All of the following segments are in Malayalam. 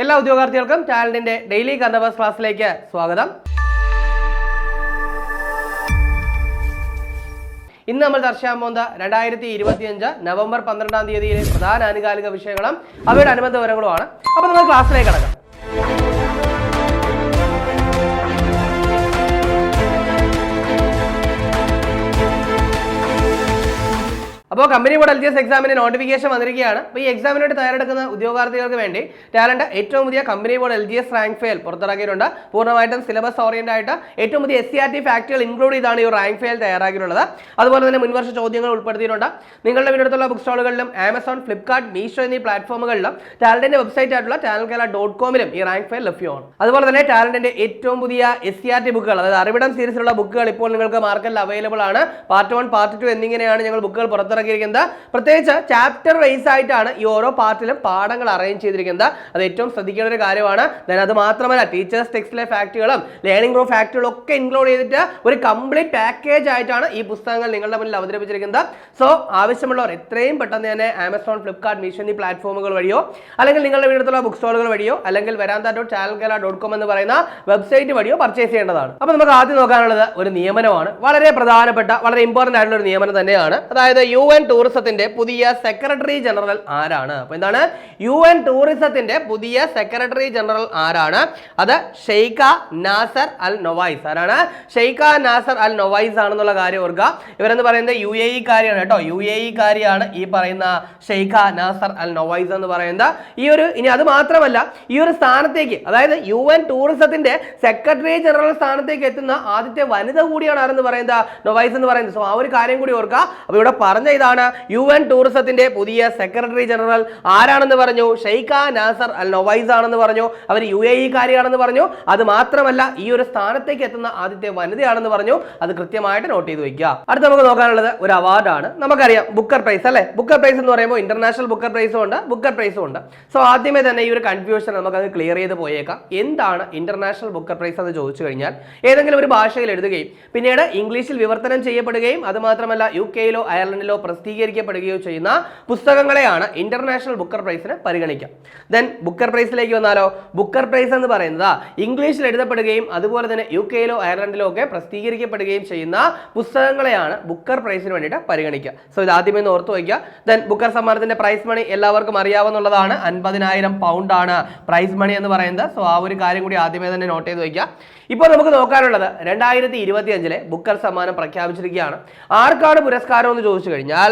എല്ലാ ഉദ്യോഗാർത്ഥികൾക്കും ചാനലിന്റെ ഡെയിലി കറണ്ട് അഫയേഴ്സ് ക്ലാസ്സിലേക്ക് സ്വാഗതം. ഇന്ന് നമ്മൾ ചർച്ച ചെയ്യാൻ പോകുന്ന 2025 നവംബർ 12-ാം തീയതിയിലെ പ്രധാന ആനുകാലിക വിഷയങ്ങളും അവയുടെ അനുബന്ധ വിവരങ്ങളുമാണ്. അപ്പോൾ നമ്മൾ ക്ലാസ്സിലേക്ക് കടക്കാം. അപ്പോൾ കമ്പനി ബോർഡ് LGS എക്സാമിന്റെ നോട്ടിഫിക്കേഷൻ വന്നിരിക്കുകയാണ്. അപ്പോൾ ഈ എക്സാമിന് വേണ്ടി തയ്യാറെടുക്കുന്ന ഉദ്യോഗാർത്ഥികൾക്ക് വേണ്ടി ടാലന്റ് ഏറ്റവും പുതിയ company board LGS rank file പുറത്തിറക്കിയിട്ടുണ്ട്. പൂർണ്ണമായിട്ടും സിലബസ് ഓറിയന്റ് ആയിട്ട് ഏറ്റവും പുതിയ SCRT ഫാക്ടുകൾ ഇൻക്ലൂഡ് ചെയ്താണ് ഈ റാങ്ക് ഫയൽ തയ്യാറാക്കിയിട്ടുള്ളത്. അതുപോലെ തന്നെ മുൻവർഷ ചോദ്യങ്ങൾ ഉൾപ്പെടുത്തിയിട്ടുണ്ട്. നിങ്ങളുടെ വീടിനടുത്തുള്ള ബുക്ക് സ്റ്റാളുകളിലും ആമസോൺ, ഫ്ലിപ്കാർട്ട്, മീഷോ എന്നീ പ്ലാറ്റ്ഫോമുകളിലും ടാലന്റിന്റെ വെബ്സൈറ്റ് ആയിട്ടുള്ള channelkerala.com-ലും ഈ റാങ്ക് ഫയൽ ലഭ്യമാണ്. അതുപോലെ തന്നെ ടാലന്റിന്റെ ഏറ്റവും പുതിയ SCRT ബുക്കുകൾ, അതായത് അറിവിടം സീരീസിലുള്ള ബുക്കുകൾ ഇപ്പോൾ നിങ്ങൾക്ക് മാർക്കറ്റിൽ അവൈലബിൾ ആണ്. പാർട്ട് 1, പാർട്ട് 2 എന്നിങ്ങനെയാണ് ഞങ്ങൾ ബുക്കുകൾ പുറത്തിറക്കിയിരിക്കുന്നത്. പ്രത്യേകിച്ച് ചാപ്റ്റർ വൈസ് ആയിട്ടാണ് ഈ ഓരോ പാർട്ടിലും പാഠങ്ങൾ അറേഞ്ച് ചെയ്തിരിക്കുന്നത്. അത് ഏറ്റവും ശ്രദ്ധിക്കേണ്ട ഒരു കാര്യമാണ്. അത് മാത്രമല്ല ടീച്ചേഴ്സ് ടെക്സ്റ്റിലെ ഫാക്ടുകളും ലേണിംഗ് റൂം ഫാക്ടുകളും ഒക്കെ ഇൻക്ലൂഡ് ചെയ്തിട്ട് ഒരു കംപ്ലീറ്റ് പാക്കേജ് ആയിട്ടാണ് ഈ പുസ്തകങ്ങൾ നിങ്ങളുടെ മുന്നിൽ അവതരിപ്പിച്ചിരിക്കുന്നത്. സോ ആവശ്യമുള്ളവർ എത്രയും പെട്ടെന്ന് തന്നെ ആമസോൺ, ഫ്ലിപ്കാർട്ട്, മീഷോ എന്നീ പ്ലാറ്റ്ഫോമുകൾ വഴിയോ അല്ലെങ്കിൽ നിങ്ങളുടെ വീട്ടിലുള്ള ബുക്ക് സ്റ്റോളുകൾ വഴിയോ അല്ലെങ്കിൽ veranda.channelkerala.com എന്ന് പറയുന്ന വെബ്സൈറ്റ് വഴിയോ പർച്ചേസ് ചെയ്യേണ്ടതാണ്. അപ്പോൾ നമുക്ക് ആദ്യം നോക്കാനുള്ളത് ഒരു നിയമനമാണ്. വളരെ പ്രധാനപ്പെട്ട, വളരെ ഇമ്പോർട്ടന്റ് ആയിട്ടുള്ള ഒരു നിയമനം തന്നെയാണ്. അതായത് UN ടൂറിസത്തിന്റെ പുതിയ സെക്രട്ടറി ജനറൽ ആരാണ്? അപ്പോൾ എന്താണ് UN ടൂറിസത്തിന്റെ പുതിയ സെക്രട്ടറി ജനറൽ ആരാണ്? അത് ഷെയ്ഖ നാസർ അൽ നൊവൈസ്. ആരാണ്? ഷെയ്ഖ നാസർ അൽ നൊവൈസ് ആണെന്നുള്ള കാര്യം ഓർക്കുക. ഇവരെന്ന് പറയുന്നത് UAE കാരിയാണ് കേട്ടോ. UAE കാരിയാണ് ഈ പറയുന്ന ഷെയ്ഖ നാസർ അൽ നൊവൈസ് എന്ന് പറയുന്നത്. ഇനി അത് മാത്രമല്ല, ഈ ഒരു സ്ഥാനത്തേക്ക്, അതായത് UN ടൂറിസത്തിന്റെ സെക്രട്ടറി ജനറൽ സ്ഥാനത്തേക്ക് എത്തുന്ന ആദ്യത്തെ വനിത കൂടിയാണ് ആരെന്ന് പറയുന്നത്, നൊവൈസ് എന്ന് പറയുന്നത്. സോ ആ ഒരു കാര്യം കൂടി ഓർക്കുക. അപ്പോൾ ഇവിടെ പറഞ്ഞ ഇതാണ് UN ടൂറിസത്തിന്റെ പുതിയ സെക്രട്ടറി ജനറൽ ആരാണെന്ന് പറഞ്ഞു? ഷെയ്ഖ നാസർ അൽ നൊവൈസ് ആണെന്ന് പറഞ്ഞു. അവർ UAE കാരിയാണെന്ന് പറഞ്ഞു. അത് മാത്രമല്ല ഈ ഒരു സ്ഥാനത്തേക്ക് എത്തുന്ന ആദ്യത്തെ വനിതയാണെന്ന് പറഞ്ഞു. അത് കൃത്യമായിട്ട് നോട്ട് ചെയ്ത് വെക്കുക. അടുത്ത നമുക്ക് നോക്കാനുള്ളത് ഒരു അവാർഡാണ്. നമുക്കറിയാം ബുക്കർ പ്രൈസ് അല്ലെ. ബുക്കർ പ്രൈസ് എന്ന് പറയുമ്പോൾ ഇന്റർനാഷണൽ ബുക്കർ പ്രൈസും ഉണ്ട്, ബുക്കർ പ്രൈസും ഉണ്ട്. സോ ആദ്യമേ തന്നെ ഈ ഒരു കൺഫ്യൂഷൻ നമുക്കത് ക്ലിയർ ചെയ്ത് പോയേക്കാം. എന്താണ് ഇന്റർനാഷണൽ ബുക്കർ പ്രൈസ് എന്ന് ചോദിച്ചു കഴിഞ്ഞാൽ, ഏതെങ്കിലും ഒരു ഭാഷയിൽ എഴുതുകയും പിന്നീട് ഇംഗ്ലീഷിൽ വിവർത്തനം ചെയ്യപ്പെടുകയും അത് മാത്രമല്ല UK-യിലോ അയർലൻഡിലോ പ്രസിദ്ധീകരിക്കപ്പെടുകയോ ചെയ്യുന്ന പുസ്തകങ്ങളെയാണ് ഇന്റർനാഷണൽ ബുക്കർ പ്രൈസിന് പരിഗണിക്കാം. ദെൻ ബുക്കർ പ്രൈസിലേക്ക് വന്നാലോ, ബുക്കർ പ്രൈസ് എന്ന് പറയുന്നത് ഇംഗ്ലീഷിൽ എഴുതപ്പെടുകയും അതുപോലെ തന്നെ UK-യിലോ അയർലൻഡിലോ ഒക്കെ പ്രസിദ്ധീകരിക്കപ്പെടുകയും ചെയ്യുന്ന പുസ്തകങ്ങളെയാണ് ബുക്കർ പ്രൈസിന് വേണ്ടിയിട്ട് പരിഗണിക്കുക. സോ ഇത് ആദ്യമേ ഒന്ന് ഓർത്തു വയ്ക്കുക. ദെൻ ബുക്കർ സമ്മാനത്തിന്റെ പ്രൈസ് മണി എല്ലാവർക്കും അറിയാവുന്നതാണ്. 50,000 പൗണ്ട് ആണ് പ്രൈസ് മണി എന്ന് പറയുന്നത്. സോ ആ ഒരു കാര്യം കൂടി ആദ്യമേ തന്നെ നോട്ട് ചെയ്ത് വയ്ക്കുക. ഇപ്പോൾ നമുക്ക് നോക്കാനുള്ളത് 2025 ബുക്കർ സമ്മാനം പ്രഖ്യാപിച്ചിരിക്കുകയാണ്. ആർക്കാണ് പുരസ്കാരം എന്ന് ചോദിച്ചു കഴിഞ്ഞാൽ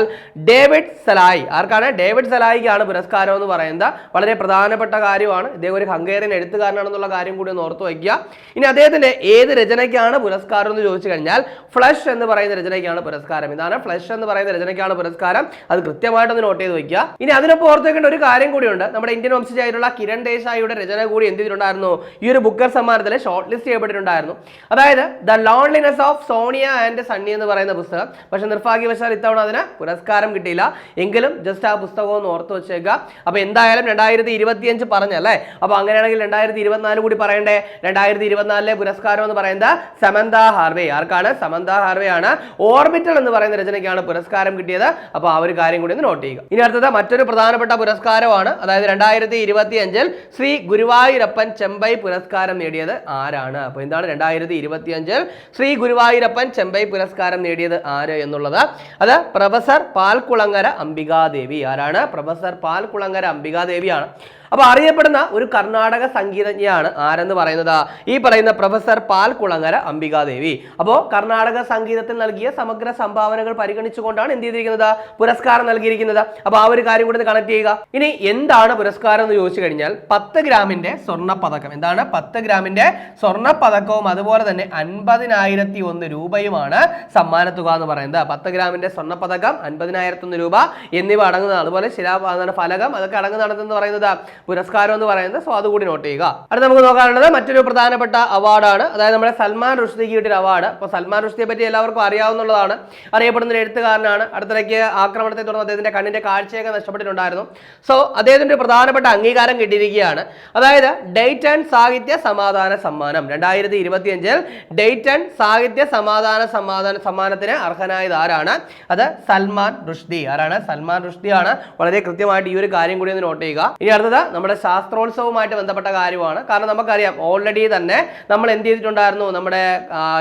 ഡേവിഡ് സലായി. ആർക്കാണ്? ഡേവിഡ് സലായിക്കാണ് പുരസ്കാരം എന്ന് പറയുന്നത്. വളരെ പ്രധാനപ്പെട്ട കാര്യമാണ്. ഇദ്ദേഹം ഒരു ഹംഗേറിയൻ എഴുത്തുകാരനാണെന്നുള്ള കാര്യം കൂടി ഒന്ന് ഓർത്തു വയ്ക്കുക. ഇനി അദ്ദേഹത്തിന്റെ ഏത് രചനയ്ക്കാണ് പുരസ്കാരം എന്ന് ചോദിച്ചു കഴിഞ്ഞാൽ ഫ്ലഷ് എന്ന് പറയുന്ന രചനയ്ക്കാണ് പുരസ്കാരം. ഇതാണ് ഫ്ലഷ് എന്ന് പറയുന്ന രചനയ്ക്കാണ് പുരസ്കാരം. അത് കൃത്യമായിട്ടൊന്ന് നോട്ട് ചെയ്ത് വയ്ക്കുക. ഇനി അതിനൊപ്പം ഓർത്ത് വെക്കേണ്ട ഒരു കാര്യം കൂടിയുണ്ട്. നമ്മുടെ ഇന്ത്യൻ വംശജായിട്ടുള്ള കിരൺ ദേശായിയുടെ രചന കൂടി എന്ത് ചെയ്തിട്ടുണ്ടായിരുന്നു? ഈ ഒരു ബുക്കർ സമ്മാനത്തിൽ ഷോർട്ട് ലിസ്റ്റ് ചെയ്യപ്പെട്ടിട്ടുണ്ടായിരുന്നു. അതായത് the loneliness of Sonia and Sunny എന്ന് പറയുന്ന പുസ്തകം. പക്ഷെ നിർഭാഗ്യവശാൽ ഇത്തവണ അതിന് പുരസ്കാരം കിട്ടിയില്ല. എങ്കിലും ജസ്റ്റ് ആ പുസ്തകം ഒന്ന് ഓർത്ത് വെച്ചേക്കുക. അപ്പൊ എന്തായാലും 2025 പറഞ്ഞല്ലേ. അപ്പൊ അങ്ങനെയാണെങ്കിൽ 2024 കൂടി പറയണ്ടേ. 2024 പുരസ്കാരം എന്ന് പറയുന്നത് സമന്ത ഹാർവേ. ആർക്കാണ്? സമന്ത ഹാർവേ ആണ്. ഓർബിറ്റൽ എന്ന് പറയുന്ന രചനയ്ക്കാണ് പുരസ്കാരം കിട്ടിയത്. അപ്പൊ ആ ഒരു കാര്യം കൂടി ഒന്ന് നോട്ട് ചെയ്യുക. ഇനി അടുത്തത് മറ്റൊരു പ്രധാനപ്പെട്ട പുരസ്കാരമാണ്. അതായത് 2025 ശ്രീ ഗുരുവായൂരപ്പൻ ചെമ്പൈ പുരസ്കാരം നേടിയത് ആരാണ്? അപ്പൊ എന്താണ് 2025 ശ്രീ ഗുരുവായൂരപ്പൻ ചെമ്പൈ പുരസ്കാരം നേടിയത് ആര് എന്നുള്ളത്? അത് പ്രൊഫസർ പാൽക്കുളങ്ങര അംബികാദേവി. ആരാണ്? പ്രൊഫസർ പാൽക്കുളങ്ങര അംബികാദേവിയാണ്. അപ്പോൾ അറിയപ്പെടുന്ന ഒരു കർണാടക സംഗീതജ്ഞയാണ് ആരെന്ന് പറയുന്നത്? ഈ പറയുന്ന പ്രൊഫസർ പാൽക്കുളങ്ങര അംബികാദേവി. അപ്പോൾ കർണാടക സംഗീതത്തിൽ നൽകിയ സമഗ്ര സംഭാവനകൾ പരിഗണിച്ചുകൊണ്ടാണ് എന്ത് ചെയ്തിരിക്കുന്നത്? പുരസ്കാരം നൽകിയിരിക്കുന്നത്. അപ്പോൾ ആ ഒരു കാര്യം കൂടി കണക്ട് ചെയ്യുക. ഇനി എന്താണ് പുരസ്കാരം എന്ന് ചോദിച്ചു കഴിഞ്ഞാൽ 10 ഗ്രാമിന്റെ സ്വർണ്ണ പതക്കം. എന്താണ്? 10 ഗ്രാമിന്റെ സ്വർണ്ണ പതക്കവും അതുപോലെ തന്നെ 50,001 രൂപയുമാണ് സമ്മാനത്തുക എന്ന് പറയുന്നത്. 10 ഗ്രാമിന്റെ സ്വർണ്ണ പതക്കം, 50,001 രൂപ എന്നിവ അടങ്ങുന്നതാണ്. അതുപോലെ ഫലകം അതൊക്കെ അടങ്ങുന്നതാണെന്ന് പറയുന്നത് പുരസ്കാരം എന്ന് പറയുന്നത്. സോ അതുകൂടി നോട്ട് ചെയ്യുക. അടുത്ത നമുക്ക് നോക്കാനുള്ളത് മറ്റൊരു പ്രധാനപ്പെട്ട അവാർഡാണ്. അതായത് നമ്മുടെ സൽമാൻ റുഷ്ദിക്ക് കിട്ടിയ അവാർഡ്. അപ്പോൾ സൽമാൻ റുഷ്ദിയെ പറ്റി എല്ലാവർക്കും അറിയാവുന്നതാണ്. അറിയപ്പെടുന്ന ഒരു എഴുത്തുകാരനാണ്. അടുത്തിടയ്ക്ക് ആക്രമണത്തെ തുടർന്ന് അദ്ദേഹത്തിന്റെ കണ്ണിന്റെ കാഴ്ചയൊക്കെ നഷ്ടപ്പെട്ടിട്ടുണ്ടായിരുന്നു. സോ അദ്ദേഹത്തിന്റെ പ്രധാനപ്പെട്ട അംഗീകാരം കിട്ടിയിരിക്കുകയാണ്. അതായത് ഡെയ്റ്റൺ സാഹിത്യ സമാധാന സമ്മാനം 2025 ഡെയ്റ്റൺ സാഹിത്യ സമ്മാനത്തിന് അർഹനായത് ആരാണ്? അത് സൽമാൻ റുഷ്ദി. ആരാണ്? സൽമാൻ റുഷ്ദി ആണ്. വളരെ കൃത്യമായിട്ട് ഈ ഒരു കാര്യം കൂടി ഒന്ന് നോട്ട് ചെയ്യുക. ഇനി അടുത്തത് നമ്മുടെ ശാസ്ത്രോത്സവവുമായിട്ട് ബന്ധപ്പെട്ട കാര്യമാണ്. കാരണം നമുക്കറിയാം ഓൾറെഡി തന്നെ നമ്മൾ എന്ത് ചെയ്തിട്ടുണ്ടായിരുന്നു, നമ്മുടെ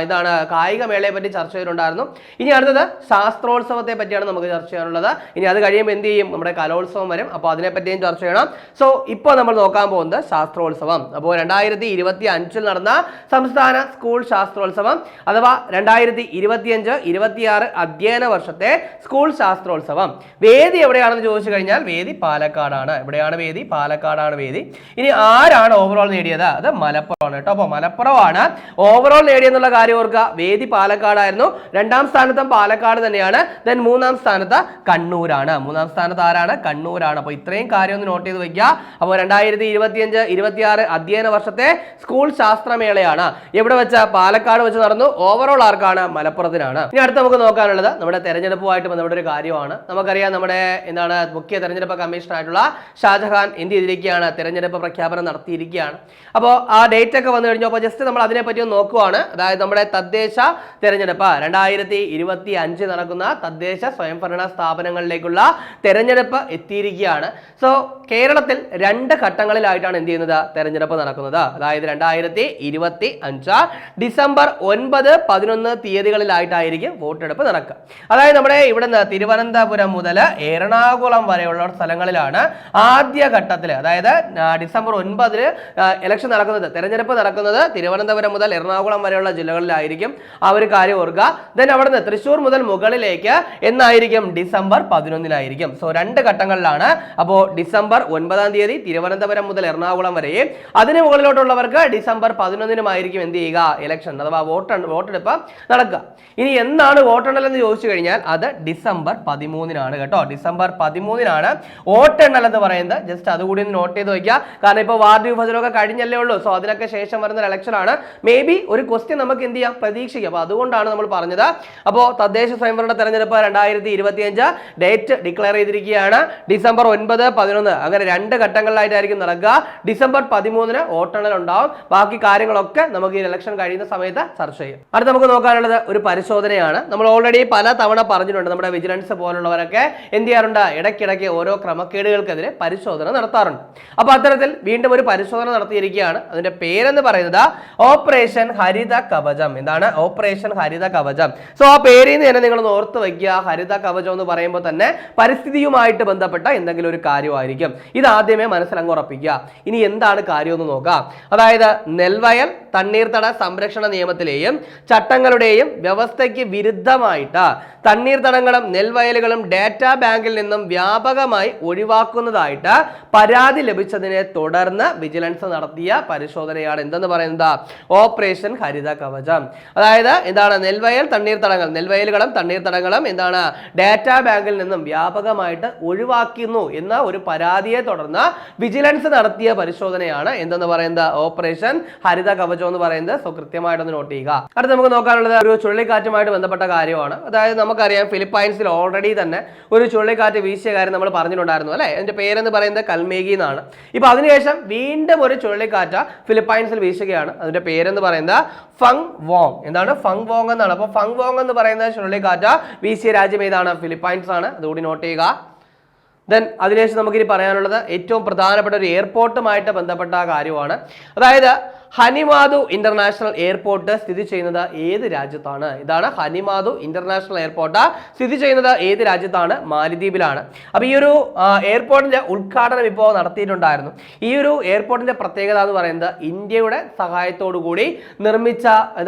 ഇതാണ് കായികമേളയെ പറ്റി ചർച്ച ചെയ്തിട്ടുണ്ടായിരുന്നു. ഇനി അടുത്തത് ശാസ്ത്രോത്സവത്തെ പറ്റിയാണ് നമുക്ക് ചർച്ച ചെയ്യാനുള്ളത്. ഇനി അത് കഴിയുമ്പോൾ എന്ത് ചെയ്യും, നമ്മുടെ കലോത്സവം വരും. അപ്പോൾ അതിനെപ്പറ്റിയും ചർച്ച ചെയ്യണം. സോ ഇപ്പോൾ നമ്മൾ നോക്കാൻ പോകുന്നത് ശാസ്ത്രോത്സവം. അപ്പോൾ 2025 നടന്ന സംസ്ഥാന സ്കൂൾ ശാസ്ത്രോത്സവം അഥവാ 2025-26 അധ്യയന വർഷത്തെ സ്കൂൾ ശാസ്ത്രോത്സവം. വേദി എവിടെയാണെന്ന് ചോദിച്ചു കഴിഞ്ഞാൽ വേദി പാലക്കാടാണ്. എവിടെയാണ് വേദി? പാലക്കാടാണ് വേദി. ഇനി ആരാണ് ഓവറോൾ നേടിയത്? അത് മലപ്പുറമാണ് കേട്ടോ. അപ്പോൾ മലപ്പുറമാണ് ഓവറോൾ നേടിയെന്നുള്ള കാര്യം ഓർക്കുക. വേദി പാലക്കാടായിരുന്നു. 2ാം സ്ഥാനത്തും പാലക്കാട് തന്നെയാണ്. ദെൻ 3ാം സ്ഥാനത്ത് കണ്ണൂരാണ്. 3ാം സ്ഥാനത്ത് ആരാണ്? കണ്ണൂരാണ്. അപ്പോൾ ഇത്രയും കാര്യം ഒന്ന് നോട്ട് ചെയ്ത് വെക്കുക. അപ്പോൾ 2025-26 അധ്യയന വർഷത്തെ സ്കൂൾ ശാസ്ത്രമേളയാണ് എവിടെ വെച്ച? പാലക്കാട് വെച്ച് നടന്നു. ഓവറോൾ ആർക്കാണ്? മലപ്പുറത്തിനാണ്. ഇനി അടുത്ത് നമുക്ക് നോക്കാനുള്ളത് നമ്മുടെ തെരഞ്ഞെടുപ്പുമായിട്ട് ബന്ധപ്പെട്ട ഒരു കാര്യമാണ്. നമുക്കറിയാം നമ്മുടെ മുഖ്യ തെരഞ്ഞെടുപ്പ് കമ്മീഷണർ ആയിട്ടുള്ള ഷാജഹാൻ എന്ത് ചെയ്തിരിക്കുകയാണ്? തെരഞ്ഞെടുപ്പ് പ്രഖ്യാപനം നടത്തിയിരിക്കുകയാണ്. അപ്പോൾ ആ ഡേറ്റ് ഒക്കെ വന്നു കഴിഞ്ഞു. അപ്പോൾ ജസ്റ്റ് നമ്മൾ അതിനെപ്പറ്റി ഒന്ന് നോക്കുവാണ്. അതായത് നമ്മുടെ തദ്ദേശ തെരഞ്ഞെടുപ്പ് 2025 നടക്കുന്ന തദ്ദേശ സ്വയംഭരണ സ്ഥാപനങ്ങളിലേക്കുള്ള തെരഞ്ഞെടുപ്പ് എത്തിയിരിക്കുകയാണ്. സോ കേരളത്തിൽ 2 ഘട്ടങ്ങളിലായിട്ടാണ് എന്ത് ചെയ്യുന്നത്? തെരഞ്ഞെടുപ്പ് നടക്കുന്നത്. അതായത് 2025 ഡിസംബർ 9, 11 തീയതികളിലായിട്ടായിരിക്കും വോട്ടെടുപ്പ് നടക്കുക. അതായത് നമ്മുടെ ഇവിടെ നിന്ന് തിരുവനന്തപുരം മുതൽ എറണാകുളം വരെയുള്ള സ്ഥലങ്ങളിലാണ് ആദ്യ ഘട്ടത്തിൽ, അതായത് ഡിസംബർ 9 ഇലക്ഷൻ നടക്കുന്നത്, തെരഞ്ഞെടുപ്പ് നടക്കുന്നത് തിരുവനന്തപുരം മുതൽ എറണാകുളം വരെയുള്ള ജില്ലകളിലായിരിക്കും. ആ ഒരു കാര്യം ഓർക്കുക. ദെൻ അവിടുന്ന് തൃശ്ശൂർ മുതൽ മുകളിലേക്ക് എന്നായിരിക്കും? December 11 so 2 ഘട്ടങ്ങളിലാണ്. അപ്പോൾ ഡിസംബർ 9 തീയതി തിരുവനന്തപുരം മുതൽ എറണാകുളം വരെയും അതിന് മുകളിലോട്ടുള്ളവർക്ക് ഡിസംബർ 11 എന്ത് ചെയ്യുക? ഇലക്ഷൻ അഥവാ വോട്ടെടുപ്പ് നടക്കുക. ഇനി എന്നാണ് വോട്ടെണ്ണൽ എന്ന് ചോദിച്ചു കഴിഞ്ഞാൽ അത് ഡിസംബർ 13 കേട്ടോ. ഡിസംബർ 13 വോട്ടെണ്ണൽ എന്ന് പറയുന്നത്. ജസ്റ്റ് അതുകൂടി ഒന്ന് നോട്ട് ചെയ്ത് വയ്ക്കുക. കാരണം ഇപ്പോൾ വാർഡ് വിഭജനമൊക്കെ കഴിഞ്ഞല്ലേ ഉള്ളൂ. സോ അതിനൊക്കെ ശേഷം വരുന്ന ഇലക്ഷൻ ആണ്. മേ ബി ഒരു ക്വസ്റ്റ്യൻ നമുക്ക് എന്ത് ചെയ്യാം? പ്രതീക്ഷിക്കാം. അപ്പോൾ അതുകൊണ്ടാണ് നമ്മൾ പറഞ്ഞത്. അപ്പോൾ തദ്ദേശ സ്വയംഭരണ തെരഞ്ഞെടുപ്പ് 2025 ഡേറ്റ് ഡിക്ലെയർ ചെയ്തിരിക്കുകയാണ്. ഡിസംബർ 9, 11 അങ്ങനെ 2 ഘട്ടങ്ങളിലായിട്ടായിരിക്കും നടക്കുക. ഡിസംബർ 13 വോട്ടെണ്ണൽ ഉണ്ടാവും. ബാക്കി കാര്യങ്ങളൊക്കെ നമുക്ക് ഈ ഇലക്ഷൻ കഴിയുന്ന സമയത്ത് ചർച്ച ചെയ്യും. അടുത്ത് നമുക്ക് നോക്കാനുള്ളത് ഒരു പരിശോധനയാണ്. നമ്മൾ ഓൾറെഡി പല തവണ പറഞ്ഞിട്ടുണ്ട്. നമ്മുടെ വിജിലൻസ് പോലുള്ളവരൊക്കെ എന്ത് ചെയ്യാറുണ്ട്? ഇടയ്ക്കിടയ്ക്ക് ഓരോ ക്രമക്കേടുകൾക്കെതിരെ പരിശോധന നടത്താറുണ്ട്. അപ്പോൾ അത്തരത്തിൽ വീണ്ടും ഒരു പരിശോധന നടത്തിയിരിക്കുകയാണ്. അതിന്റെ പേരെന്ന് പറയുന്നത് ഓപ്പറേഷൻ ഹരിത കവചം. എന്താണ്? ഓപ്പറേഷൻ ഹരിത കവചം. സോ ആ പേരിൽ നിന്ന് തന്നെ നിങ്ങൾ ഓർത്ത് വയ്ക്കുക. ഹരിത കവചം എന്ന് പറയുമ്പോൾ തന്നെ പരിസ്ഥിതിയുമായിട്ട് ബന്ധപ്പെട്ട എന്തെങ്കിലും ഒരു കാര്യമായിരിക്കും. ഇത് ആദ്യമേ മനസ്സിലങ്ങ് ഉറപ്പിക്കുക. ഇനി എന്താണ് കാര്യം എന്ന് നോക്കാം. അതായത് നെൽവയൽ തണ്ണീർത്തട സംരക്ഷണ നിയമത്തിലെയും ചട്ടങ്ങളുടെയും വ്യവസ്ഥയ്ക്ക് വിരുദ്ധമായിട്ട് തണ്ണീർത്തടങ്ങളും നെൽവയലുകളും ഡാറ്റാ ബാങ്കിൽ നിന്നും വ്യാപകമായി ഒഴിവാക്കുന്നതായിട്ട് പരാതി ലഭിച്ചതിനെ തുടർന്ന് വിജിലൻസ് നടത്തിയ പരിശോധനയാണ് എന്തെന്ന് പറയുന്നത്? ഓപ്പറേഷൻ ഹരിത കവചം. അതായത് എന്താണ്? നെൽവയലുകളും തണ്ണീർത്തടങ്ങളും എന്താണ്? ഡാറ്റാ ബാങ്കിൽ നിന്നും വ്യാപകമായിട്ട് ഒഴിവാക്കുന്നു എന്ന ഒരു പരാതിയെ തുടർന്ന് വിജിലൻസ് നടത്തിയ പരിശോധനയാണ് എന്തെന്ന് പറയുന്നത്? ഓപ്പറേഷൻ ഹരിത കവചം എന്ന് പറയുന്നത്. സോ കൃത്യമായിട്ടൊന്ന് നോട്ട് ചെയ്യുക. അടുത്ത് നമുക്ക് നോക്കാനുള്ളത് ഒരു ചുഴലിക്കാറ്റുമായിട്ട് ബന്ധപ്പെട്ട കാര്യമാണ്. അതായത് നമുക്കറിയാം ഫിലിപ്പൈൻസിൽ ഓൾറെഡി തന്നെ ഒരു ചുഴലിക്കാറ്റ് വീശിയ കാര്യം നമ്മൾ പറഞ്ഞിട്ടുണ്ടായിരുന്നു അല്ലെ. അതിന്റെ പേരെന്ന് പറയുന്നത് കൽമേഗി എന്നാണ്. ഇപ്പൊ അതിനുശേഷം വീണ്ടും ഒരു ചുഴലിക്കാറ്റ് ഫിലിപ്പൈൻസിൽ വീശുകയാണ്. അതിന്റെ പേരെന്ന് പറയുന്നത് ഫങ് വോങ്. എന്താണ്? ഫങ് വോങ് എന്നാണ്. അപ്പൊ ഫങ് വോങ് എന്ന് പറയുന്ന ചുഴലിക്കാറ്റ് വീശിയ രാജ്യം ഏതാണ്? ഫിലിപ്പൈൻസ് ആണ്. അതുകൂടി നോട്ട് ചെയ്യുക. ദെൻ അതിനുശേഷം നമുക്കിനി പറയാനുള്ളത് ഏറ്റവും പ്രധാനപ്പെട്ട ഒരു എയർപോർട്ടുമായിട്ട് ബന്ധപ്പെട്ട കാര്യമാണ്. അതായത് ഹനിമാദു ഇന്റർനാഷണൽ എയർപോർട്ട് സ്ഥിതി ചെയ്യുന്നത് ഏത് രാജ്യത്താണ്? ഇതാണ് ഹനിമാദു ഇന്റർനാഷണൽ എയർപോർട്ട് സ്ഥിതി ചെയ്യുന്നത് ഏത് രാജ്യത്താണ്? മാലിദ്വീപിലാണ്. അപ്പോൾ ഈ ഒരു എയർപോർട്ടിന്റെ ഉദ്ഘാടനം ഇപ്പോൾ നടത്തിയിട്ടുണ്ടായിരുന്നു. ഈ ഒരു എയർപോർട്ടിന്റെ പ്രത്യേകത എന്ന് പറയുന്നത് ഇന്ത്യയുടെ സഹായത്തോടു കൂടി നിർമ്മിച്ച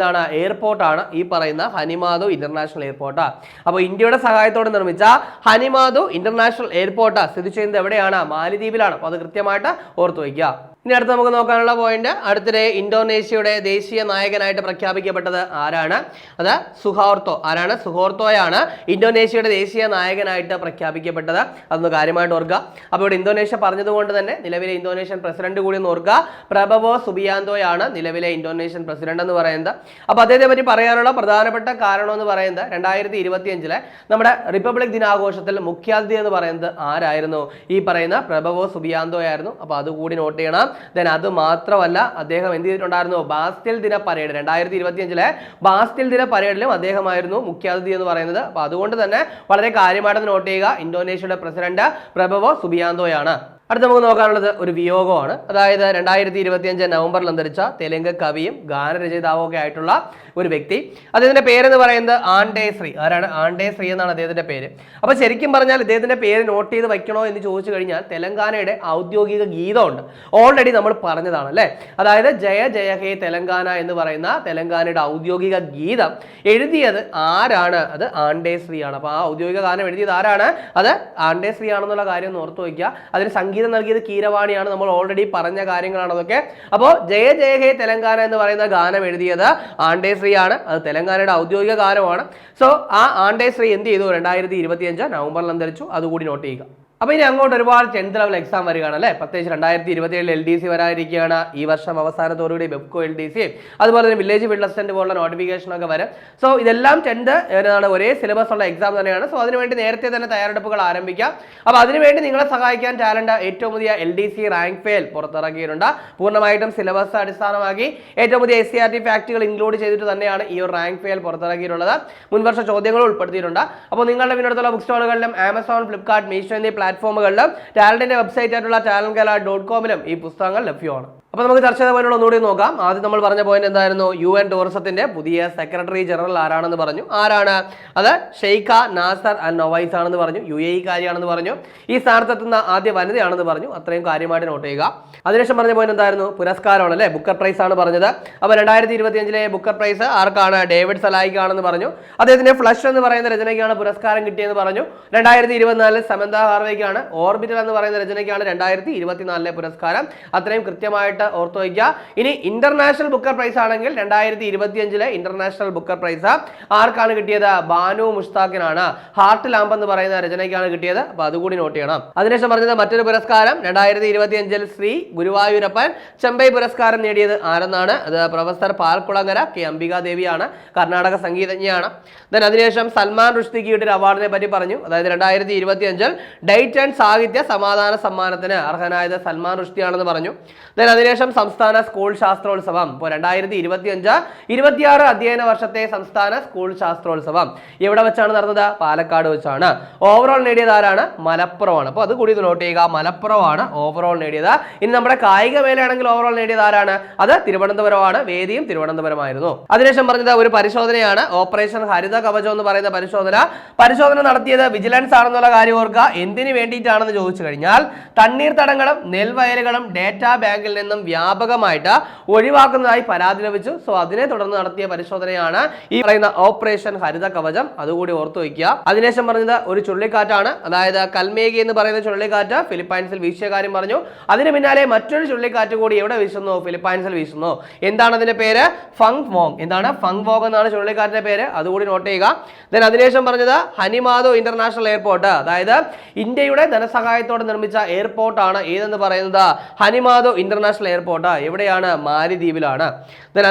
എയർപോർട്ടാണ് ഈ പറയുന്ന ഹനിമാദു ഇന്റർനാഷണൽ എയർപോർട്ട്. അപ്പോൾ ഇന്ത്യയുടെ സഹായത്തോടെ നിർമ്മിച്ച ഹനിമാദു ഇന്റർനാഷണൽ എയർപോർട്ട് സ്ഥിതി ചെയ്യുന്നത് എവിടെയാണ്? മാലിദ്വീപിലാണ്. അപ്പോൾ അത് കൃത്യമായിട്ട് ഓർത്തു വയ്ക്കുക. ഇനി അടുത്ത് നമുക്ക് നോക്കാനുള്ള പോയിന്റ്, അടുത്തിടെ ഇന്തോനേഷ്യയുടെ ദേശീയ നായകനായിട്ട് പ്രഖ്യാപിക്കപ്പെട്ടത് ആരാണ്? അത് സുഹാർത്തോ. ആരാണ്? സുഹാർത്തോയാണ് ഇന്തോനേഷ്യയുടെ ദേശീയ നായകനായിട്ട് പ്രഖ്യാപിക്കപ്പെട്ടത്. അതൊന്ന് കാര്യമായിട്ട് ഓർക്കുക. അപ്പോൾ ഇവിടെ ഇന്തോനേഷ്യ പറഞ്ഞതുകൊണ്ട് തന്നെ നിലവിലെ ഇന്തോനേഷ്യൻ പ്രസിഡന്റ് കൂടി ഒന്ന് ഓർക്കുക. പ്രബവോ സുബിയാന്തോയാണ് നിലവിലെ ഇന്തോനേഷ്യൻ പ്രസിഡന്റ് എന്ന് പറയുന്നത്. അപ്പോൾ അദ്ദേഹത്തെ പറ്റി പറയാനുള്ള പ്രധാനപ്പെട്ട കാരണം എന്ന് പറയുന്നത് 2025 നമ്മുടെ റിപ്പബ്ലിക് ദിനാഘോഷത്തിൽ മുഖ്യാതിഥി എന്ന് പറയുന്നത് ആരായിരുന്നു? ഈ പറയുന്ന പ്രബവോ സുബിയാന്തോ ആയിരുന്നു. അപ്പോൾ അതുകൂടി നോട്ട് ചെയ്യണം. ദെൻ അത് മാത്രമല്ല, അദ്ദേഹം എന്ത് ചെയ്തിട്ടുണ്ടായിരുന്നു? ബാസ്റ്റിൽ ദിന പരേഡ് 2025 ബാസ്റ്റിൽ ദിന പരേഡിലും അദ്ദേഹമായിരുന്നു മുഖ്യാതിഥി എന്ന് പറയുന്നത്. അപ്പോൾ അതുകൊണ്ട് തന്നെ വളരെ കാര്യമായിട്ട് നോട്ട് ചെയ്യുക. ഇന്തോനേഷ്യയുടെ പ്രസിഡന്റ് പ്രബവോ സുബിയാന്തോയാണ്. അടുത്ത നമുക്ക് നോക്കാനുള്ളത് ഒരു വിയോഗമാണ്. അതായത് 2025 നവംബറിൽ അന്തരിച്ച തെലുങ്ക് കവിയും ഗാനരചയിതാവും ഒക്കെ ആയിട്ടുള്ള ഒരു വ്യക്തി. അദ്ദേഹത്തിന്റെ പേരെന്ന് പറയുന്നത് ആൻഡേ ശ്രീ. ആരാണ്? ആൻഡേ ശ്രീ എന്നാണ് അദ്ദേഹത്തിന്റെ പേര്. അപ്പൊ ശരിക്കും പറഞ്ഞാൽ ഇദ്ദേഹത്തിന്റെ പേര് നോട്ട് ചെയ്ത് വയ്ക്കണോ എന്ന് ചോദിച്ചു കഴിഞ്ഞാൽ തെലങ്കാനയുടെ ഔദ്യോഗിക ഗീതമുണ്ട്, ഓൾറെഡി നമ്മൾ പറഞ്ഞതാണ് അല്ലേ. അതായത് ജയ ജയ ഹേ തെലങ്കാന എന്ന് പറയുന്ന തെലങ്കാനയുടെ ഔദ്യോഗിക ഗീതം എഴുതിയത് ആരാണ്? അത് ആൻഡേ ശ്രീ ആണ്. അപ്പൊ ആ ഔദ്യോഗിക ഗാനം എഴുതിയത് ആരാണ്? അത് ആൻഡേ ശ്രീ ആണെന്നുള്ള കാര്യം ഒന്ന് ഓർത്തു വയ്ക്കുക. അതിന് സംഗീതം നൽകിയത് കീരവാണിയാണ്. നമ്മൾ ഓൾറെഡി പറഞ്ഞ കാര്യങ്ങളാണ് അതൊക്കെ. അപ്പോൾ ജയ ജയ ഹേ തെലങ്കാന എന്ന് പറയുന്ന ഗാനം എഴുതിയത് ആൻഡേ ശ്രീ ആണ്. അത് തെലങ്കാനയുടെ ഔദ്യോഗിക ഗാനമാണ്. സോ ആ ആൻഡേ ശ്രീ എന്ത് ചെയ്തു? 2025 നവംബറിൽ അന്തരിച്ചു. അതുകൂടി നോട്ട് ചെയ്യുക. അപ്പോൾ ഇനി അങ്ങോട്ട് ഒരുപാട് 10th ലെവൽ എക്സാം വരികയാണ് അല്ലേ. പ്രത്യേകിച്ച് 2027 LDC വരാതിരിക്കുകയാണ്. ഈ വർഷം അവസാനത്തോടുകൂടി വെബ്കോ LDC, അതുപോലെ തന്നെ വില്ലേജ് ഫീൽഡ് അസിസ്റ്റന്റ് പോലുള്ള നോട്ടിഫിക്കേഷനൊക്കെ വരും. സോ ഇതെല്ലാം 10th ഏതാണ് ഒരേ സിലബസ് ഉള്ള എക്സാം തന്നെയാണ്. സോ അതിനുവേണ്ടി നേരത്തെ തന്നെ തയ്യാറെടുപ്പുകൾ ആരംഭിക്കാം. അപ്പോൾ അതിനുവേണ്ടി നിങ്ങളെ സഹായിക്കാൻ ടാലന്റ് ഏറ്റവും പുതിയ LDC റാങ്ക് ഫെയിൽ പുറത്തിറക്കിയിട്ടുണ്ട്. പൂർണ്ണമായിട്ടും സിലബസ് അടിസ്ഥാനമാക്കി ഏറ്റവും പുതിയ SCRT ഫാക്റ്റുകൾ ഇൻക്ലൂഡ് ചെയ്തിട്ട് തന്നെയാണ് ഈ ഒരു റാങ്ക് ഫെയിൽ പുറത്തിറക്കിയിട്ടുള്ളത്. മുൻവർഷ ചോദ്യങ്ങൾ ഉൾപ്പെടുത്തിയിട്ടുണ്ട്. അപ്പോൾ നിങ്ങളുടെ പിന്നടുത്തുള്ള ബുക്ക് സ്റ്റോളുകളിലും ആമസോൺ, ഫ്ലിപ്കാർട്ട്, മീഷോ എന്നീ പ്ലാറ്റ്ഫോമുകളിലും ടാലന്റിന്റെ വെബ്സൈറ്റ് ആയിട്ടുള്ള talentgala.com ഈ പുസ്തകങ്ങൾ ലഭ്യമാണ്. അപ്പോൾ നമുക്ക് ചർച്ച ചെയ്ത പോയിന്റുകൾ ഒന്നുകൂടി നോക്കാം. ആദ്യം നമ്മൾ പറഞ്ഞ പോയിന്റ് എന്തായിരുന്നു? UN ടൂറിസത്തിന്റെ പുതിയ സെക്രട്ടറി ജനറൽ ആരാണെന്ന് പറഞ്ഞു. ആരാണ്? അത് ഷെയ്ഖ നാസർ അൽ നവൈസ് ആണെന്ന് പറഞ്ഞു. UAE കാര്യമാണെന്ന് പറഞ്ഞു. ഈ സ്ഥാനത്തെത്തുന്ന ആദ്യ വനിതയാണെന്ന് പറഞ്ഞു. അത്രയും കാര്യമായിട്ട് നോട്ട് ചെയ്യുക. അതിനുശേഷം പറഞ്ഞ പോയിന്റ് എന്തായിരുന്നു? പുരസ്കാരമാണ് അല്ലേ, ബുക്കർ പ്രൈസ് ആണ് പറഞ്ഞത്. അപ്പോൾ 2025 ബുക്കർ പ്രൈസ് ആർക്കാണ്? ഡേവിഡ് സലായിക്കാണെന്ന് പറഞ്ഞു. അദ്ദേഹത്തിന് ഫ്ലഷ് എന്ന് പറയുന്ന രചനയ്ക്കാണ് പുരസ്കാരം കിട്ടിയെന്ന് പറഞ്ഞു. 2024 സമന്ത ഹാർവേക്കാണ്. ഓർബിറ്റൽ എന്ന് പറയുന്ന രചനയ്ക്കാണ് 2024 പുരസ്കാരം. അത്രയും കൃത്യമായിട്ട് ഓർത്തു വയ്ക്കുക. ഇനി ഇന്റർനാഷണൽ ബുക്കർ പ്രൈസ് ആണെങ്കിൽ 2025 ഇന്റർനാഷണൽ ബുക്കർ പ്രൈസ് ആർക്കാണ് കിട്ടിയത്? ബാനു മുഷ്താഖിനാണ്. ഹാർട്ട് ലാമ്പ് എന്ന് പറയുന്ന രചനയ്ക്കാണ് കിട്ടിയത്. അപ്പൊ അതുകൂടി നോട്ട് ചെയ്യണം. അതിനുശേഷം പറഞ്ഞത് മറ്റൊരു പുരസ്കാരം 2025 ശ്രീ ഗുരുവായൂരപ്പൻ ചെമ്പൈ പുരസ്കാരം നേടിയത് ആരെന്നാണ്? അത് പ്രൊഫസർ പാൽക്കുളങ്ങര കെ അംബികാദേവിയാണ്. കർണാടക സംഗീതജ്ഞയാണ്. അതിനുശേഷം സൽമാൻ റുഷ്ദിക്ക് കിട്ടിയ അവാർഡിനെ പറ്റി പറഞ്ഞു. അതായത് 2025 ഡൈറ്റൺ സാഹിത്യ സമാധാന സമ്മാനത്തിന് അർഹനായത് സൽമാൻ റുഷ്ദിയാണെന്ന് പറഞ്ഞു. അതിനുശേഷം സംസ്ഥാന സ്കൂൾ ശാസ്ത്രോത്സവം. ഇപ്പോൾ 2025-26 അധ്യയന വർഷത്തെ സംസ്ഥാന സ്കൂൾ ശാസ്ത്രോത്സവം എവിടെ വെച്ചാണ് നടന്നത്? പാലക്കാട് വെച്ചാണ്. ഓവറോൾ നേടിയത് ആരാണ്? മലപ്പുറമാണ്. അപ്പോൾ അത് കൂടി നോട്ട് ചെയ്യുക. മലപ്പുറമാണ് ഓവറോൾ നേടിയത്. ഇനി നമ്മുടെ കായിക മേളയാണെങ്കിൽ ഓവറോൾ നേടിയത് ആരാണ്? അത് തിരുവനന്തപുരമാണ്. വേദിയും തിരുവനന്തപുരമായിരുന്നു. അതിനുശേഷം പറഞ്ഞത് ഒരു പരിശോധനയാണ്, ഓപ്പറേഷൻ ഹരിത കവചം എന്ന് പറയുന്ന പരിശോധന നടത്തിയത് വിജിലൻസ് ആണെന്നുള്ള കാര്യം ഓർക്കുക. എന്തിനു വേണ്ടിയിട്ടാണെന്ന് ചോദിച്ചു കഴിഞ്ഞാൽ തണ്ണീർത്തടങ്ങളും നെൽവയലുകളും ഡേറ്റാ ബാങ്കിൽ നിന്നും വ്യാപകമായിട്ട് ഒഴിവാക്കുന്നതായി പരാതി ലഭിച്ചു. സോ അതിനെ തുടർന്ന് നടത്തിയ പരിശോധനയാണ് ഈ പറയുന്ന ഓപ്പറേഷൻ ഹരിത കവചം. അതുകൂടി ഓർത്തു വയ്ക്കുക. അതിനുശേഷം പറഞ്ഞത് ഒരു ചുഴലിക്കാറ്റാണ്. അതായത് കൽമേഗി എന്ന് പറയുന്ന ചുഴലിക്കാറ്റ് ഫിലിപ്പൈൻസിൽ വീശിയ കാര്യം പറഞ്ഞു. അതിന് പിന്നാലെ മറ്റൊരു ചുഴലിക്കാറ്റ് കൂടി എവിടെ വീശുന്നു? ഫിലിപ്പൈൻസിൽ വീശുന്നു. എന്താണ് അതിന്റെ പേര്? ഫങ് വോങ്. എന്താണ്? ഫങ് വോങ് എന്നാണ് ചുഴലിക്കാറ്റിന്റെ പേര്. അതുകൂടി നോട്ട് ചെയ്യുക. അതിനുശേഷം പറഞ്ഞത് ഹനിമാദോ ഇന്റർനാഷണൽ എയർപോർട്ട്, അതായത് ഇന്ത്യയുടെ ധനസഹായത്തോടെ നിർമ്മിച്ച എയർപോർട്ടാണ് ഏതെന്ന് പറയുന്നത്? ഹനിമാദോ ഇന്റർനാഷണൽ എയർപോർട്ട്. എവിടെയാണ്? മാലിദ്വീപിലാണ്.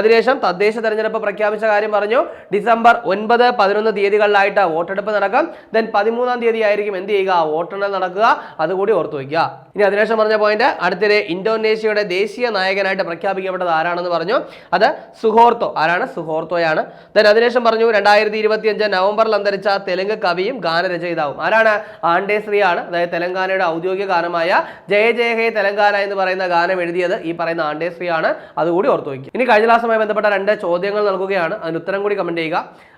അതിനുശേഷം തദ്ദേശ തെരഞ്ഞെടുപ്പ് പ്രഖ്യാപിച്ച കാര്യം പറഞ്ഞു. ഡിസംബർ 9, 11 തീയതികളിലായിട്ട് വോട്ടെടുപ്പ് നടക്കും. 13-ാം തീയതി ആയിരിക്കും എന്ത് ചെയ്യുക? വോട്ടെണ്ണൽ നടക്കുക. അതുകൂടി ഓർത്തു വയ്ക്കുക. ഇനി അതിനുശേഷം പറഞ്ഞ പോയിന്റ്, അടുത്തിടെ ഇന്തോനേഷ്യയുടെ ദേശീയ നായകനായിട്ട് പ്രഖ്യാപിക്കപ്പെട്ടത് ആരാണെന്ന് പറഞ്ഞു. അത് സുഹോർത്തോ. ആരാണ്? സുഹോർത്തോയാണ്. അതിനുശേഷം പറഞ്ഞു 2025 നവംബറിൽ അന്തരിച്ച തെലുങ്ക് കവിയും ഗാനരചയിതാവും ആരാണ്? ആൻഡേ ശ്രീ ആണ്. അതായത് തെലങ്കാനയുടെ ഔദ്യോഗിക ഗാനമായ ജയ ജയ ഹേ തെലങ്കാന എന്ന് പറയുന്ന ഗാനം എഴുതിയത് ഈ പറയുന്ന ആൻഡേ ശ്രീ ആണ്. അതുകൂടി ഓർത്തു വയ്ക്കുക. ഇനി കഴിഞ്ഞ ക്ലാസ്സുമായി ബന്ധപ്പെട്ട 2 ചോദ്യങ്ങൾ നൽകുകയാണ്. അതിന് ഉത്തരം കൂടി കമന്റ് ചെയ്യുക.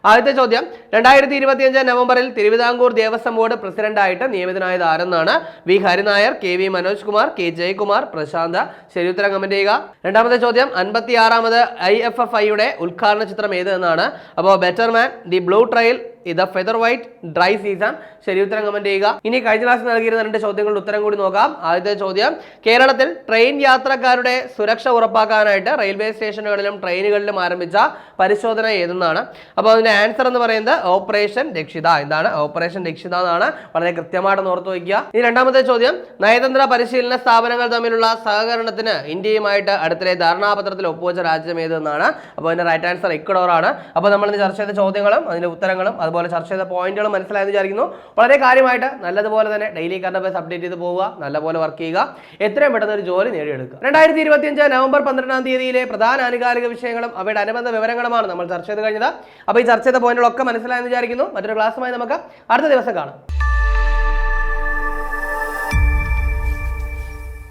ആദ്യത്തെ ചോദ്യം, 2025 നവംബറിൽ തിരുവിതാംകൂർ ദേവസ്വം ബോർഡ് പ്രസിഡന്റായിട്ട് നിയമിതനായത് ആരെന്നാണ്? V Hari Nair, KV Manoj Kumar, K Jayakumar, Prashanth. ശരി ഉത്തരം കമന്റ് ചെയ്യുക. രണ്ടാമത്തെ ചോദ്യം, 56ാമത് IFFI ഉദ്ഘാടന ചിത്രം ഏത് എന്നാണ്? അപ്പോൾ ബെറ്റർമാൻ, ദി ബ്ലൂ ട്രയൽ, ഇത് ഫെദർ വൈറ്റ്, ഡ്രൈ സീസൺ. ശരി ഉത്തരം കമന്റ് ചെയ്യുക. ഇനി കഴിഞ്ഞ ക്ലാസ്സിൽ നൽകിയിരുന്ന 2 ചോദ്യങ്ങളുടെ ഉത്തരം കൂടി നോക്കാം. ആദ്യത്തെ ചോദ്യം, കേരളത്തിൽ ട്രെയിൻ യാത്രക്കാരുടെ സുരക്ഷ ഉറപ്പാക്കാനായിട്ട് റെയിൽവേ സ്റ്റേഷനുകളിലും ട്രെയിനുകളിലും ആരംഭിച്ച പരിശോധന ഏതെന്നാണ്? അപ്പോൾ അതിന്റെ ആൻസർ എന്ന് പറയുന്നത് ഓപ്പറേഷൻ രക്ഷിത. എന്താണ്? ഓപ്പറേഷൻ രക്ഷിത എന്നാണ്. വളരെ കൃത്യമായിട്ട് ഓർത്തു വയ്ക്കുക. ഇനി രണ്ടാമത്തെ ചോദ്യം, നയതന്ത്ര പരിശീലന സ്ഥാപനങ്ങൾ തമ്മിലുള്ള സഹകരണത്തിന് ഇന്ത്യയുമായിട്ട് അടുത്തിടെ ധാരണാപത്രത്തിൽ ഒപ്പുവെച്ച രാജ്യം ഏതെന്നാണ്? അപ്പോൾ അതിന്റെ റൈറ്റ് ആൻസർ ഇക്വഡോർ ആണ്. അപ്പോൾ നമ്മൾ ഇന്ന് ചർച്ച ചെയ്ത ചോദ്യങ്ങളും അതിന്റെ ഉത്തരങ്ങളും അതുപോലെ ചർച്ച ചെയ്ത പോയിന്റുകളും മനസ്സിലായെന്ന് വിചാരിക്കുന്നു. വളരെ കാര്യമായിട്ട് നല്ലതുപോലെ തന്നെ ഡെയിലി കറണ്ട് അഫയേഴ്സ് അപ്ഡേറ്റ് ചെയ്ത് പോവുക, നല്ലപോലെ വർക്ക് ചെയ്യുക, എത്രയും പെട്ടെന്ന് ഒരു ജോലി നേടിയെടുക്കുക. 2025 നവംബർ 12-ാം തീയതിയിലെ പ്രധാന ആനുകാലിക വിഷയങ്ങളും അവയുടെ അനുബന്ധ വിവരങ്ങളുമാണ് നമ്മൾ ചർച്ച ചെയ്ത് കഴിഞ്ഞത്. അപ്പോൾ ഈ ചർച്ച ചെയ്ത പോയിന്റുകളൊക്കെ മനസ്സിലായെന്ന് വിചാരിക്കുന്നു. മറ്റൊരു ക്ലാസ്സുമായി നമുക്ക് അടുത്ത ദിവസം കാണാം.